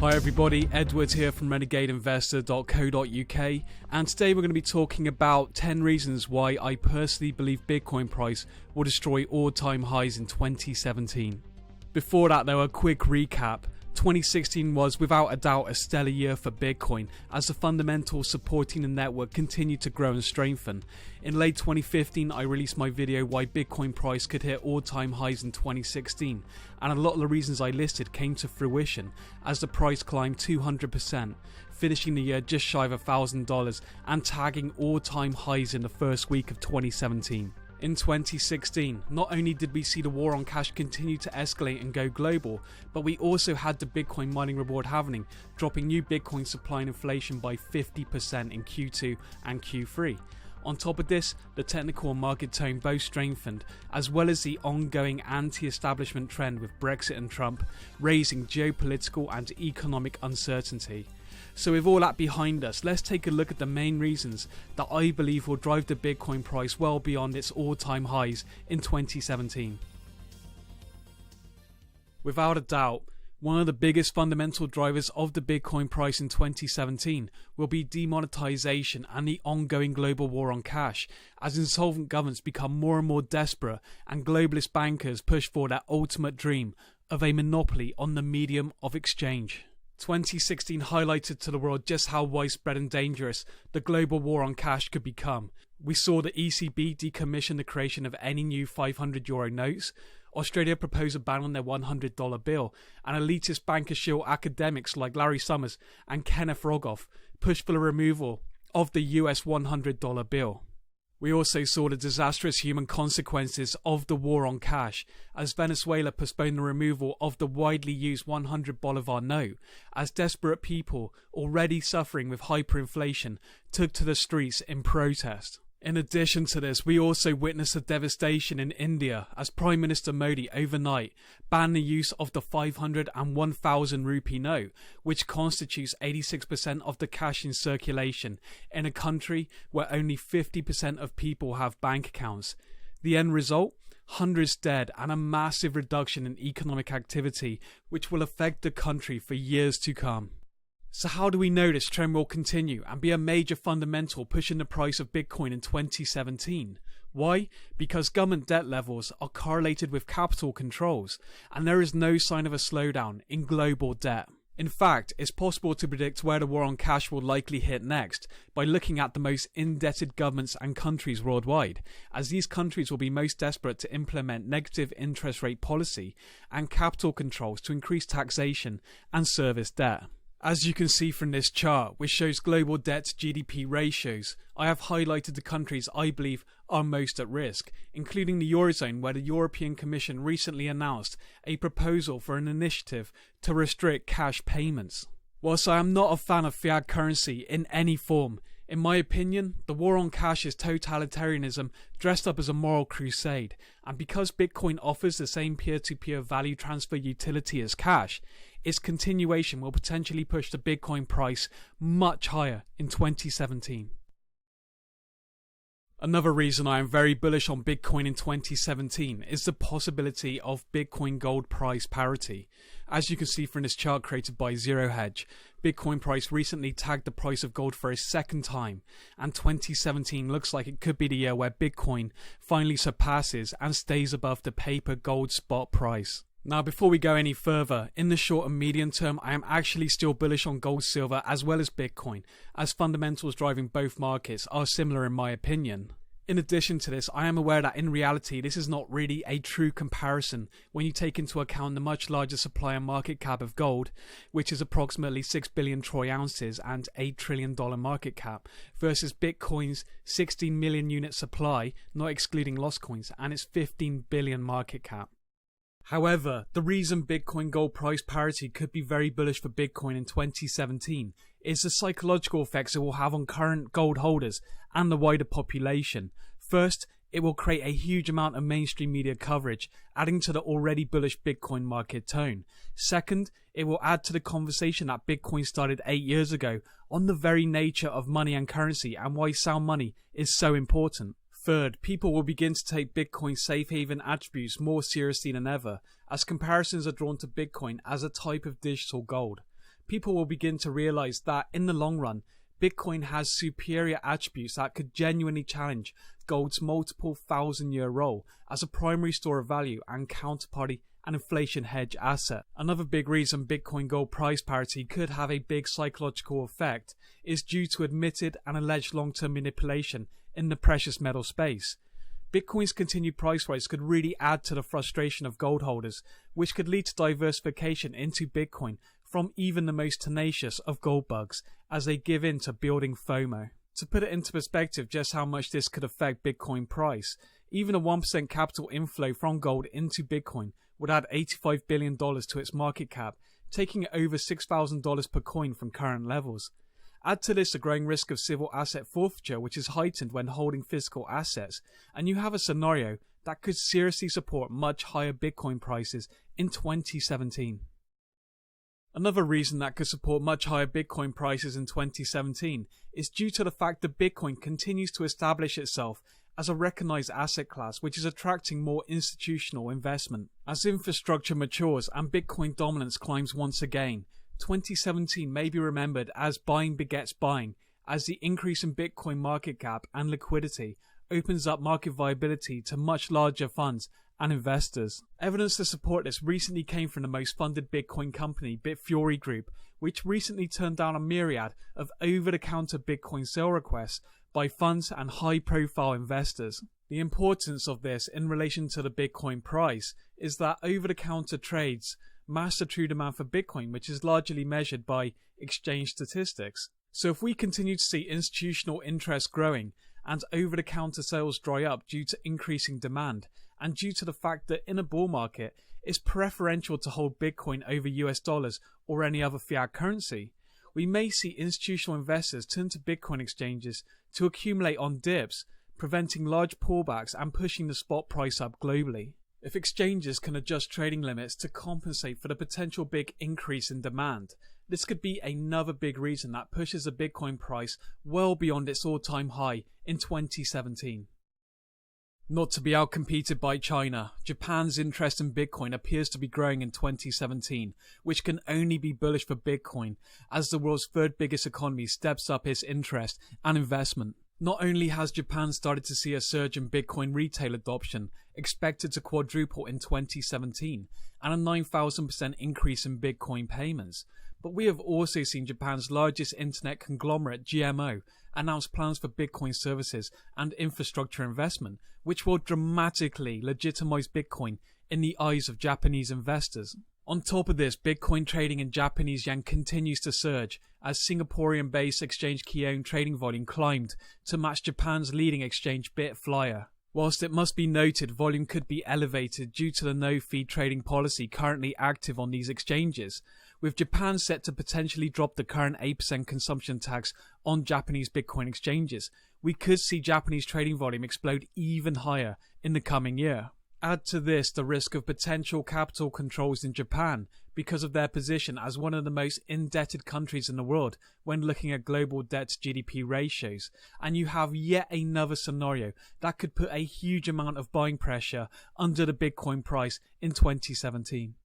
Hi everybody, Edward here from renegadeinvestor.co.uk, and today we're going to be talking about 10 reasons why I personally believe Bitcoin price will destroy all-time highs in 2017. Before that though, a quick recap. 2016 was without a doubt a stellar year for Bitcoin as the fundamentals supporting the network continued to grow and strengthen. In late 2015 I released my video why Bitcoin price could hit all-time highs in 2016, and a lot of the reasons I listed came to fruition as the price climbed 200%, finishing the year just shy of $1,000 and tagging all-time highs in the first week of 2017. In 2016, not only did we see the war on cash continue to escalate and go global, but we also had the Bitcoin mining reward halving, dropping new Bitcoin supply and inflation by 50% in Q2 and Q3. On top of this, the technical and market tone both strengthened, as well as the ongoing anti-establishment trend with Brexit and Trump, raising geopolitical and economic uncertainty. So with all that behind us, let's take a look at the main reasons that I believe will drive the Bitcoin price well beyond its all-time highs in 2017. Without a doubt, one of the biggest fundamental drivers of the Bitcoin price in 2017 will be demonetization and the ongoing global war on cash, as insolvent governments become more and more desperate and globalist bankers push for their ultimate dream of a monopoly on the medium of exchange. 2016 highlighted to the world just how widespread and dangerous the global war on cash could become. We saw the ECB decommission the creation of any new €500 notes, Australia propose a ban on their $100 bill, and elitist banker shill academics like Larry Summers and Kenneth Rogoff push for the removal of the US $100 bill. We also saw the disastrous human consequences of the war on cash, as Venezuela postponed the removal of the widely used 100 Bolivar note, as desperate people already suffering with hyperinflation took to the streets in protest. In addition to this, we also witnessed a devastation in India as Prime Minister Modi overnight banned the use of the 500 and 1000 rupee note, which constitutes 86% of the cash in circulation in a country where only 50% of people have bank accounts. The end result? Hundreds dead and a massive reduction in economic activity, which will affect the country for years to come. So how do we know this trend will continue and be a major fundamental pushing the price of Bitcoin in 2017? Why? Because government debt levels are correlated with capital controls, and there is no sign of a slowdown in global debt. In fact, it's possible to predict where the war on cash will likely hit next by looking at the most indebted governments and countries worldwide, as these countries will be most desperate to implement negative interest rate policy and capital controls to increase taxation and service debt. As you can see from this chart, which shows global debt to GDP ratios, I have highlighted the countries I believe are most at risk, including the Eurozone, where the European Commission recently announced a proposal for an initiative to restrict cash payments. Whilst I am not a fan of fiat currency in any form, in my opinion, the war on cash is totalitarianism dressed up as a moral crusade, and because Bitcoin offers the same peer-to-peer value transfer utility as cash, its continuation will potentially push the Bitcoin price much higher in 2017. Another reason I am very bullish on Bitcoin in 2017 is the possibility of Bitcoin gold price parity. As you can see from this chart created by Zero Hedge, Bitcoin price recently tagged the price of gold for a second time, and 2017 looks like it could be the year where Bitcoin finally surpasses and stays above the paper gold spot price. Now, before we go any further, in the short and medium term, I am actually still bullish on gold, silver, as well as Bitcoin, as fundamentals driving both markets are similar in my opinion. In addition to this, I am aware that in reality, this is not really a true comparison when you take into account the much larger supply and market cap of gold, which is approximately 6 billion troy ounces and $8 trillion market cap, versus Bitcoin's 16 million unit supply, not excluding lost coins, and its 15 billion market cap. However, the reason Bitcoin gold price parity could be very bullish for Bitcoin in 2017 is the psychological effects it will have on current gold holders and the wider population. First, it will create a huge amount of mainstream media coverage, adding to the already bullish Bitcoin market tone. Second, it will add to the conversation that Bitcoin started 8 years ago on the very nature of money and currency and why sound money is so important. Third, people will begin to take Bitcoin's safe haven attributes more seriously than ever, as comparisons are drawn to Bitcoin as a type of digital gold. people will begin to realize that in the long run, Bitcoin has superior attributes that could genuinely challenge gold's multiple thousand-year role as a primary store of value and counterparty and inflation hedge asset. Another big reason Bitcoin gold price parity could have a big psychological effect is due to admitted and alleged long-term manipulation in the precious metal space. Bitcoin's continued price rise could really add to the frustration of gold holders, which could lead to diversification into Bitcoin from even the most tenacious of gold bugs as they give in to building FOMO. To put it into perspective just how much this could affect Bitcoin price, even a 1% capital inflow from gold into Bitcoin would add $85 billion to its market cap, taking it over $6,000 per coin from current levels. Add to this the growing risk of civil asset forfeiture, which is heightened when holding physical assets, and you have a scenario that could seriously support much higher Bitcoin prices in 2017. Another reason that could support much higher Bitcoin prices in 2017 is due to the fact that Bitcoin continues to establish itself as a recognized asset class which is attracting more institutional investment. As infrastructure matures and Bitcoin dominance climbs once again, 2017 may be remembered as buying begets buying, as the increase in Bitcoin market cap and liquidity opens up market viability to much larger funds and investors. Evidence to support this recently came from the most funded Bitcoin company, Bitfury Group, which recently turned down a myriad of over-the-counter Bitcoin sale requests by funds and high-profile investors. The importance of this in relation to the Bitcoin price is that over-the-counter trades mask the true demand for Bitcoin, which is largely measured by exchange statistics. So if we continue to see institutional interest growing and over-the-counter sales dry up due to increasing demand, and due to the fact that in a bull market it's preferential to hold Bitcoin over US dollars or any other fiat currency, we may see institutional investors turn to Bitcoin exchanges to accumulate on dips, preventing large pullbacks and pushing the spot price up globally. If exchanges can adjust trading limits to compensate for the potential big increase in demand, this could be another big reason that pushes the Bitcoin price well beyond its all-time high in 2017. Not to be outcompeted by China, Japan's interest in Bitcoin appears to be growing in 2017, which can only be bullish for Bitcoin as the world's third biggest economy steps up its interest and investment. Not only has Japan started to see a surge in Bitcoin retail adoption, expected to quadruple in 2017, and a 9,000% increase in Bitcoin payments, but we have also seen Japan's largest internet conglomerate, GMO, announce plans for Bitcoin services and infrastructure investment, which will dramatically legitimize Bitcoin in the eyes of Japanese investors. On top of this, Bitcoin trading in Japanese yen continues to surge as Singaporean-based exchange Keone trading volume climbed to match Japan's leading exchange Bitflyer. Whilst it must be noted volume could be elevated due to the no-fee trading policy currently active on these exchanges, with Japan set to potentially drop the current 8% consumption tax on Japanese Bitcoin exchanges, we could see Japanese trading volume explode even higher in the coming year. Add to this the risk of potential capital controls in Japan because of their position as one of the most indebted countries in the world when looking at global debt to GDP ratios, and you have yet another scenario that could put a huge amount of buying pressure under the Bitcoin price in 2017.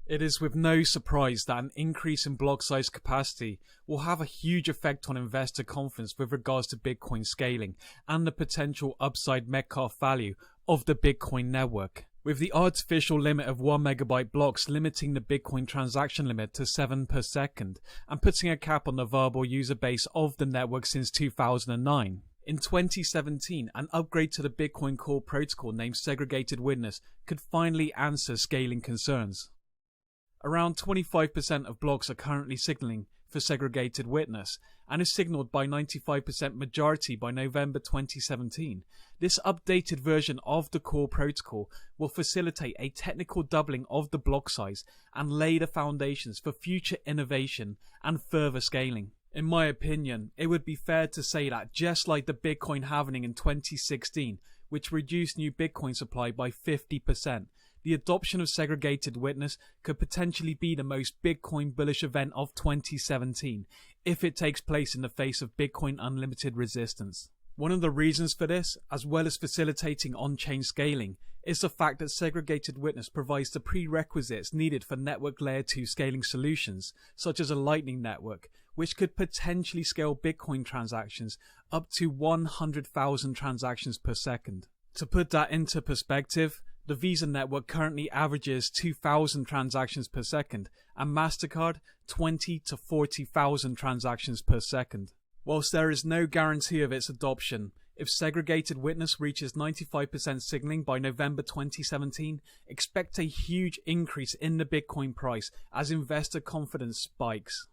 It is with no surprise that an increase in block size capacity will have a huge effect on investor confidence with regards to Bitcoin scaling and the potential upside Metcalfe value of the Bitcoin network. With the artificial limit of 1 megabyte blocks limiting the Bitcoin transaction limit to 7 per second and putting a cap on the viable user base of the network since 2009. In 2017, an upgrade to the Bitcoin core protocol named Segregated Witness could finally answer scaling concerns. Around 25% of blocks are currently signaling for segregated witness and is signaled by 95% majority by November 2017. This updated version of the core protocol will facilitate a technical doubling of the block size and lay the foundations for future innovation and further scaling. In my opinion, it would be fair to say that just like the Bitcoin halving in 2016, which reduced new Bitcoin supply by 50%, the adoption of segregated witness could potentially be the most Bitcoin bullish event of 2017 if it takes place in the face of Bitcoin unlimited resistance. One of the reasons for this, as well as facilitating on-chain scaling, is the fact that segregated witness provides the prerequisites needed for network layer 2 scaling solutions, such as a Lightning Network, which could potentially scale Bitcoin transactions up to 100,000 transactions per second. To put that into perspective, the Visa network currently averages 2,000 transactions per second, and MasterCard 20 to 40,000 transactions per second. Whilst there is no guarantee of its adoption, if segregated witness reaches 95% signaling by November 2017, expect a huge increase in the Bitcoin price as investor confidence spikes.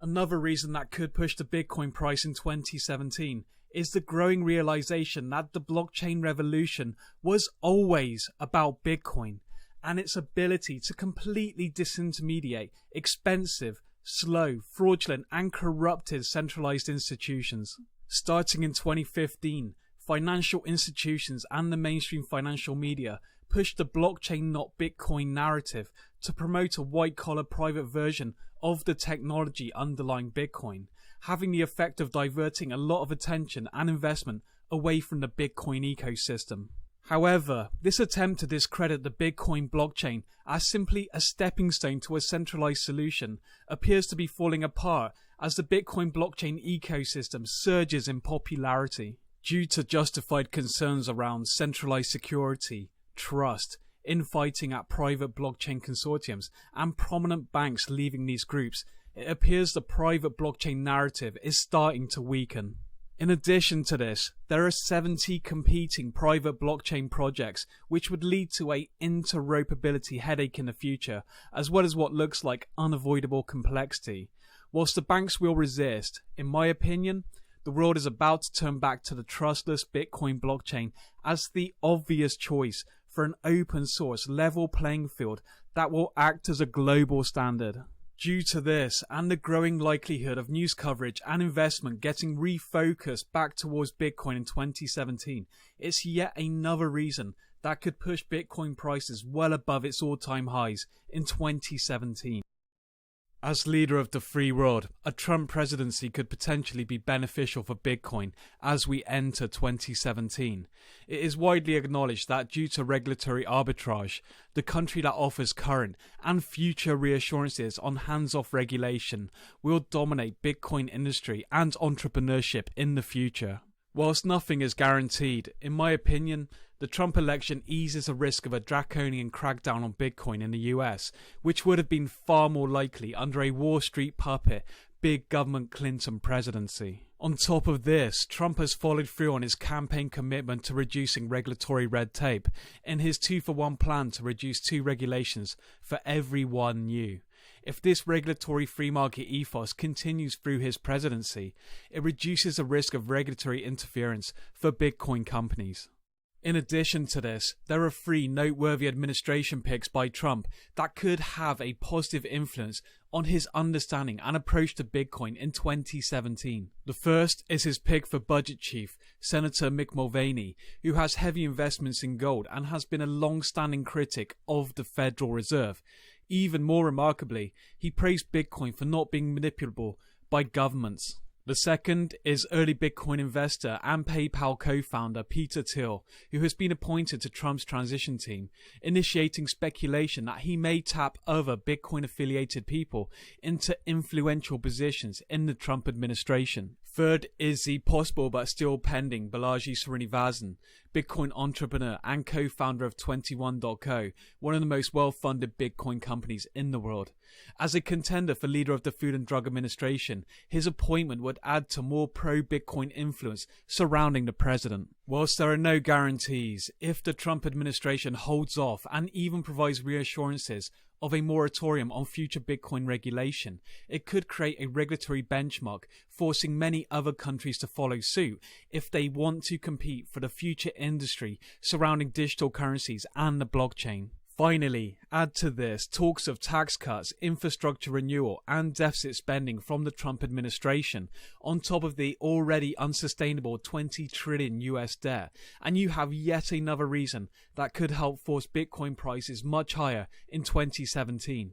Another reason that could push the Bitcoin price in 2017 is the growing realization that the blockchain revolution was always about Bitcoin and its ability to completely disintermediate expensive, slow, fraudulent and corrupted centralized institutions. Starting in 2015, financial institutions and the mainstream financial media pushed the blockchain not Bitcoin narrative to promote a white-collar private version of the technology underlying Bitcoin, having the effect of diverting a lot of attention and investment away from the Bitcoin ecosystem. However, this attempt to discredit the Bitcoin blockchain as simply a stepping stone to a centralized solution appears to be falling apart as the Bitcoin blockchain ecosystem surges in popularity. Due to justified concerns around centralized security, trust, infighting at private blockchain consortiums, and prominent banks leaving these groups, it appears the private blockchain narrative is starting to weaken. In addition to this, there are 70 competing private blockchain projects which would lead to a interoperability headache in the future, as well as what looks like unavoidable complexity. Whilst the banks will resist, in my opinion, the world is about to turn back to the trustless Bitcoin blockchain as the obvious choice for an open source level playing field that will act as a global standard. Due to this and the growing likelihood of news coverage and investment getting refocused back towards Bitcoin in 2017, it's yet another reason that could push Bitcoin prices well above its all-time highs in 2017. As leader of the free world, a Trump presidency could potentially be beneficial for Bitcoin as we enter 2017. It is widely acknowledged that due to regulatory arbitrage, the country that offers current and future reassurances on hands-off regulation will dominate Bitcoin industry and entrepreneurship in the future. Whilst nothing is guaranteed, in my opinion, the Trump election eases the risk of a draconian crackdown on Bitcoin in the US, which would have been far more likely under a Wall Street puppet, big government Clinton presidency. On top of this, Trump has followed through on his campaign commitment to reducing regulatory red tape in his 2-for-1 plan to reduce 2 regulations for every 1 new. If this regulatory free market ethos continues through his presidency, it reduces the risk of regulatory interference for Bitcoin companies. In addition to this, there are 3 noteworthy administration picks by Trump that could have a positive influence on his understanding and approach to Bitcoin in 2017. The first is his pick for budget chief, Senator Mick Mulvaney, who has heavy investments in gold and has been a long-standing critic of the Federal Reserve. Even more remarkably, he praised Bitcoin for not being manipulable by governments. The second is early Bitcoin investor and PayPal co-founder Peter Thiel, who has been appointed to Trump's transition team, initiating speculation that he may tap other Bitcoin-affiliated people into influential positions in the Trump administration. Third is the possible but still pending Balaji Srinivasan, Bitcoin entrepreneur and co-founder of 21.co, one of the most well-funded Bitcoin companies in the world. As a contender for leader of the Food and Drug Administration, his appointment would add to more pro-Bitcoin influence surrounding the president. Whilst there are no guarantees, if the Trump administration holds off and even provides reassurances of a moratorium on future Bitcoin regulation, it could create a regulatory benchmark, forcing many other countries to follow suit if they want to compete for the future industry surrounding digital currencies and the blockchain. Finally, add to this talks of tax cuts, infrastructure renewal and deficit spending from the Trump administration, on top of the already unsustainable $20 trillion US debt, and you have yet another reason that could help force Bitcoin prices much higher in 2017.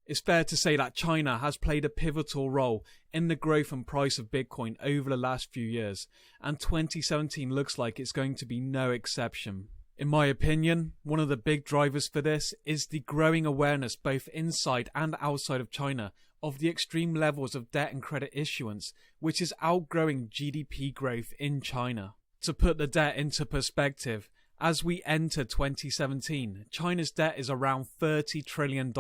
It's fair to say that China has played a pivotal role in the growth and price of Bitcoin over the last few years, and 2017 looks like it's going to be no exception. In my opinion, one of the big drivers for this is the growing awareness both inside and outside of China of the extreme levels of debt and credit issuance, which is outgrowing GDP growth in China. To put the debt into perspective, as we enter 2017, China's debt is around $30 trillion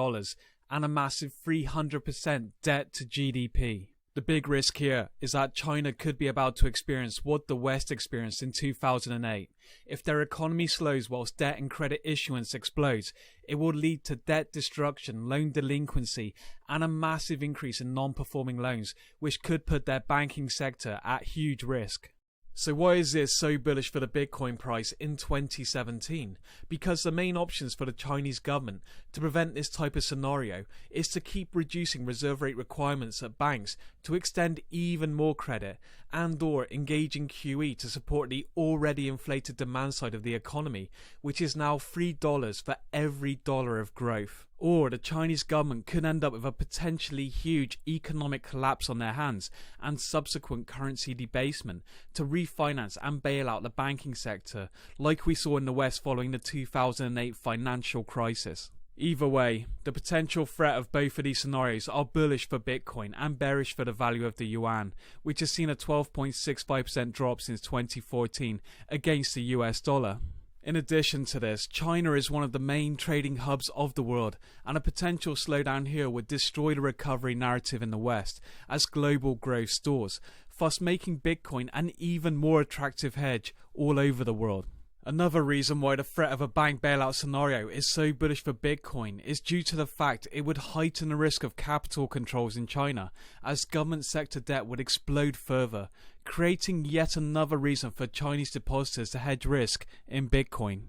and a massive 300% debt to GDP. The big risk here is that China could be about to experience what the West experienced in 2008. If their economy slows whilst debt and credit issuance explodes, it will lead to debt destruction, loan delinquency, and a massive increase in non-performing loans, which could put their banking sector at huge risk. So why is this so bullish for the Bitcoin price in 2017? Because the main options for the Chinese government to prevent this type of scenario is to keep reducing reserve rate requirements at banks to extend even more credit and/or engaging QE to support the already inflated demand side of the economy, which is now $3 for every dollar of growth. Or the Chinese government could end up with a potentially huge economic collapse on their hands and subsequent currency debasement to refinance and bail out the banking sector, like we saw in the West following the 2008 financial crisis. Either way, the potential threat of both of these scenarios are bullish for Bitcoin and bearish for the value of the yuan, which has seen a 12.65% drop since 2014 against the US dollar. In addition to this, China is one of the main trading hubs of the world, and a potential slowdown here would destroy the recovery narrative in the West as global growth stalls, thus making Bitcoin an even more attractive hedge all over the world. Another reason why the threat of a bank bailout scenario is so bullish for Bitcoin is due to the fact it would heighten the risk of capital controls in China, as government sector debt would explode further, creating yet another reason for Chinese depositors to hedge risk in Bitcoin.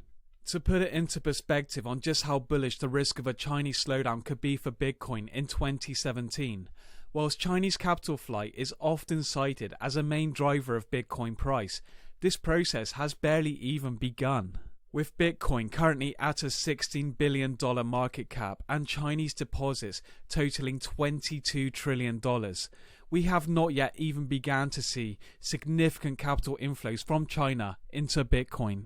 To put it into perspective on just how bullish the risk of a Chinese slowdown could be for Bitcoin in 2017, whilst Chinese capital flight is often cited as a main driver of Bitcoin price, this process has barely even begun. With Bitcoin currently at a $16 billion market cap and Chinese deposits totaling $22 trillion, we have not yet even begun to see significant capital inflows from China into Bitcoin.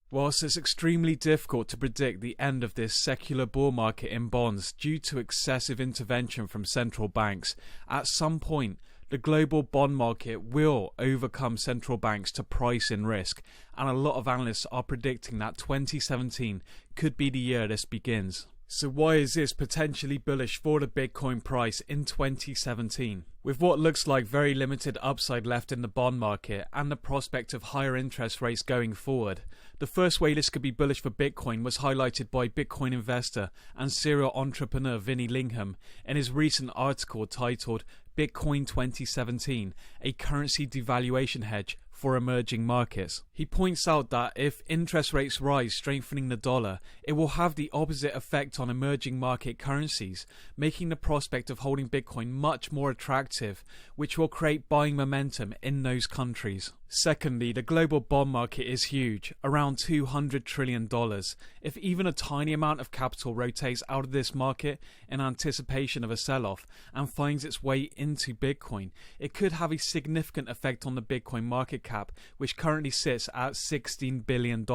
Whilst it's extremely difficult to predict the end of this secular bull market in bonds due to excessive intervention from central banks, at some point the global bond market will overcome central banks to price in risk, and a lot of analysts are predicting that 2017 could be the year this begins. So why is this potentially bullish for the Bitcoin price in 2017? With what looks like very limited upside left in the bond market and the prospect of higher interest rates going forward, the first way this could be bullish for Bitcoin was highlighted by Bitcoin investor and serial entrepreneur Vinny Lingham in his recent article titled Bitcoin 2017, a currency devaluation hedge for emerging markets. He points out that if interest rates rise, strengthening the dollar, it will have the opposite effect on emerging market currencies, making the prospect of holding Bitcoin much more attractive, which will create buying momentum in those countries. Secondly, the global bond market is huge, around $200 trillion. If even a tiny amount of capital rotates out of this market in anticipation of a sell-off and finds its way into Bitcoin, it could have a significant effect on the Bitcoin market cap, which currently sits at $16 billion.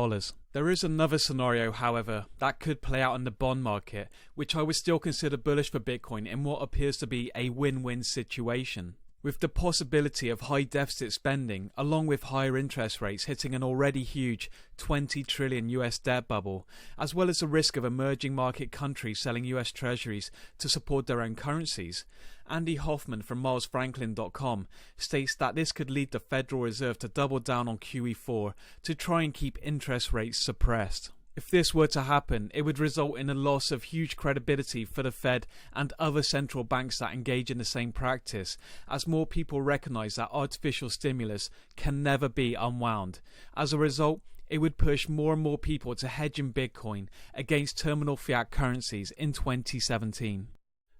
There is another scenario, however, that could play out in the bond market, which I would still consider bullish for Bitcoin in what appears to be a win-win situation. With the possibility of high deficit spending, along with higher interest rates hitting an already huge 20 trillion US debt bubble, as well as the risk of emerging market countries selling US treasuries to support their own currencies, Andy Hoffman from MilesFranklin.com states that this could lead the Federal Reserve to double down on QE4 to try and keep interest rates suppressed. If this were to happen, it would result in a loss of huge credibility for the Fed and other central banks that engage in the same practice, as more people recognise that artificial stimulus can never be unwound. As a result, it would push more and more people to hedge in Bitcoin against terminal fiat currencies in 2017.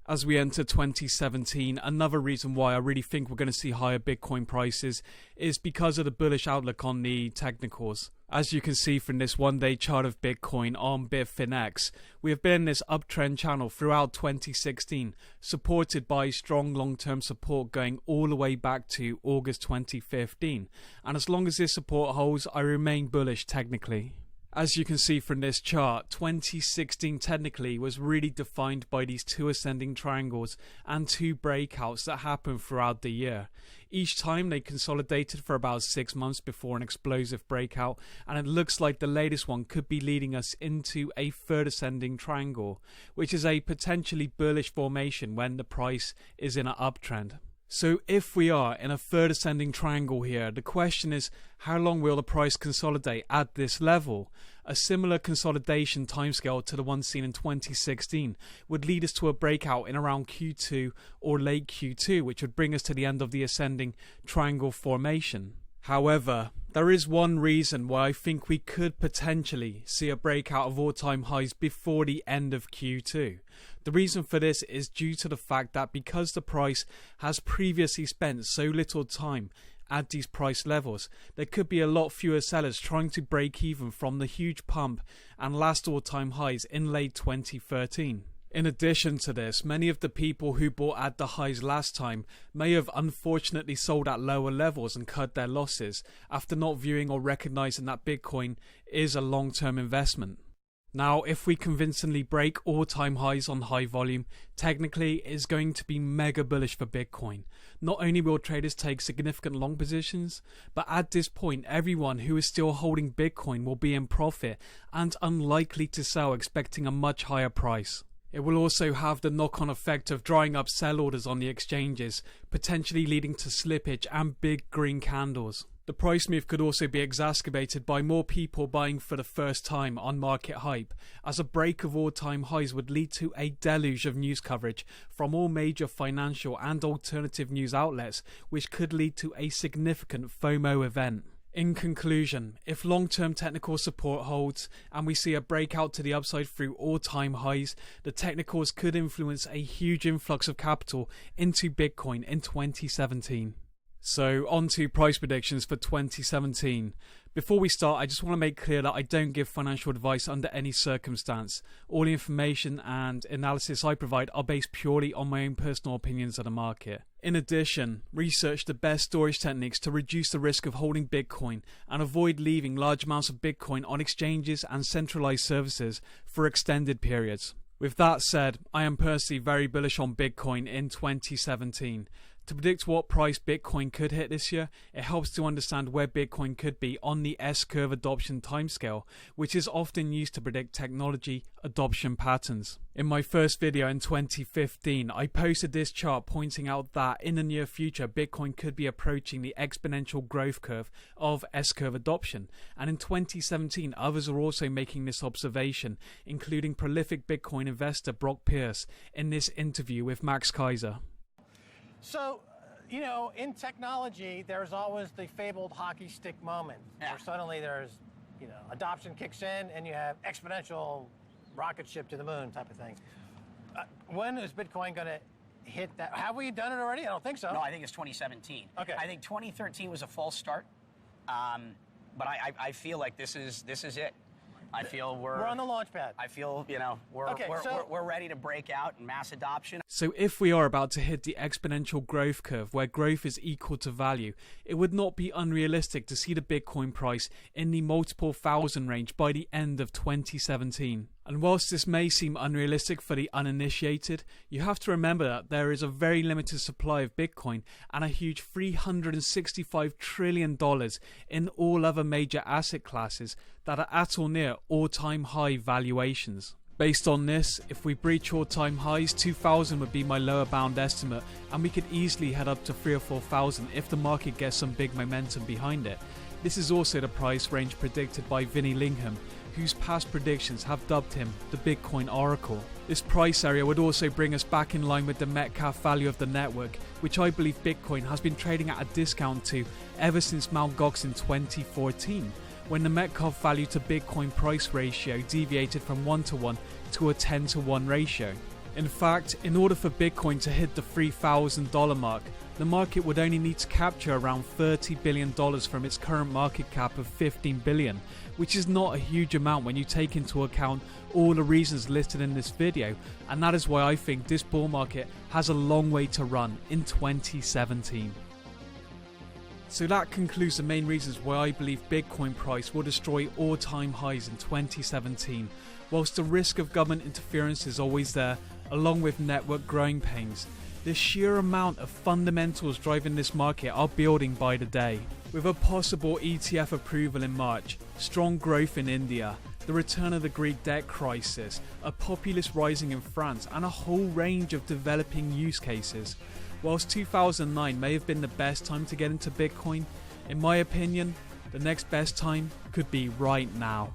As we enter 2017, another reason why I really think we're going to see higher Bitcoin prices is because of the bullish outlook on the technicals. As you can see from this one-day chart of Bitcoin on Bitfinex, we have been in this uptrend channel throughout 2016, supported by strong long-term support going all the way back to August 2015. And as long as this support holds, I remain bullish technically. As you can see from this chart, 2016 technically was really defined by these two ascending triangles and two breakouts that happened throughout the year. Each time they consolidated for about 6 months before an explosive breakout, and it looks like the latest one could be leading us into a third ascending triangle, which is a potentially bullish formation when the price is in an uptrend. So if we are in a third ascending triangle here, the question is, how long will the price consolidate at this level? A similar consolidation timescale to the one seen in 2016 would lead us to a breakout in around Q2 or late Q2, which would bring us to the end of the ascending triangle formation. However, there is one reason why I think we could potentially see a breakout of all-time highs before the end of Q2. The reason for this is due to the fact that because the price has previously spent so little time at these price levels, there could be a lot fewer sellers trying to break even from the huge pump and last all-time highs in late 2013. In addition to this, many of the people who bought at the highs last time may have unfortunately sold at lower levels and cut their losses after not viewing or recognizing that Bitcoin is a long-term investment. Now, if we convincingly break all-time highs on high volume, technically it is going to be mega bullish for Bitcoin. Not only will traders take significant long positions, but at this point everyone who is still holding Bitcoin will be in profit and unlikely to sell expecting a much higher price. It will also have the knock-on effect of drying up sell orders on the exchanges, potentially leading to slippage and big green candles. The price move could also be exacerbated by more people buying for the first time on market hype, as a break of all-time highs would lead to a deluge of news coverage from all major financial and alternative news outlets, which could lead to a significant FOMO event. In conclusion, if long-term technical support holds and we see a breakout to the upside through all-time highs, the technicals could influence a huge influx of capital into Bitcoin in 2017. So on to price predictions for 2017. Before we start, I just want to make clear that I don't give financial advice under any circumstance. All the information and analysis I provide are based purely on my own personal opinions of the market. In addition, research the best storage techniques to reduce the risk of holding Bitcoin and avoid leaving large amounts of Bitcoin on exchanges and centralized services for extended periods. With that said, I am personally very bullish on Bitcoin in 2017. To predict what price Bitcoin could hit this year, it helps to understand where Bitcoin could be on the S-curve adoption timescale, which is often used to predict technology adoption patterns. In my first video in 2015, I posted this chart pointing out that in the near future, Bitcoin could be approaching the exponential growth curve of S-curve adoption. And in 2017, others are also making this observation, including prolific Bitcoin investor Brock Pierce in this interview with Max Kaiser. So, you know, in technology, there's always the fabled hockey stick moment where suddenly there's, you know, adoption kicks in and you have exponential rocket ship to the moon type of thing. When is Bitcoin going to hit that? Have we done it already? I don't think so. No, I think it's 2017. Okay. I think 2013 was a false start, but I feel like this is it. I feel we're on the launch pad. I feel, you know, we're ready to break out in mass adoption. So if we are about to hit the exponential growth curve where growth is equal to value, it would not be unrealistic to see the Bitcoin price in the multiple thousand range by the end of 2017. And whilst this may seem unrealistic for the uninitiated, you have to remember that there is a very limited supply of Bitcoin and a huge $365 trillion in all other major asset classes that are at or near all-time high valuations. Based on this, if we breach all-time highs, 2,000 would be my lower bound estimate, and we could easily head up to 3,000 or 4,000 if the market gets some big momentum behind it. This is also the price range predicted by Vinny Lingham, whose past predictions have dubbed him the Bitcoin Oracle. This price area would also bring us back in line with the Metcalfe value of the network, which I believe Bitcoin has been trading at a discount to ever since Mt. Gox in 2014, when the Metcalfe value to Bitcoin price ratio deviated from 1:1 to a 10:1 ratio. In fact, in order for Bitcoin to hit the $3,000 mark, the market would only need to capture around $30 billion from its current market cap of $15 billion, which is not a huge amount when you take into account all the reasons listed in this video, and that is why I think this bull market has a long way to run in 2017. So that concludes the main reasons why I believe Bitcoin price will destroy all-time highs in 2017. Whilst the risk of government interference is always there, along with network growing pains, the sheer amount of fundamentals driving this market are building by the day. With a possible ETF approval in March, strong growth in India, the return of the Greek debt crisis, a populace rising in France, and a whole range of developing use cases. Whilst 2009 may have been the best time to get into Bitcoin, in my opinion, the next best time could be right now.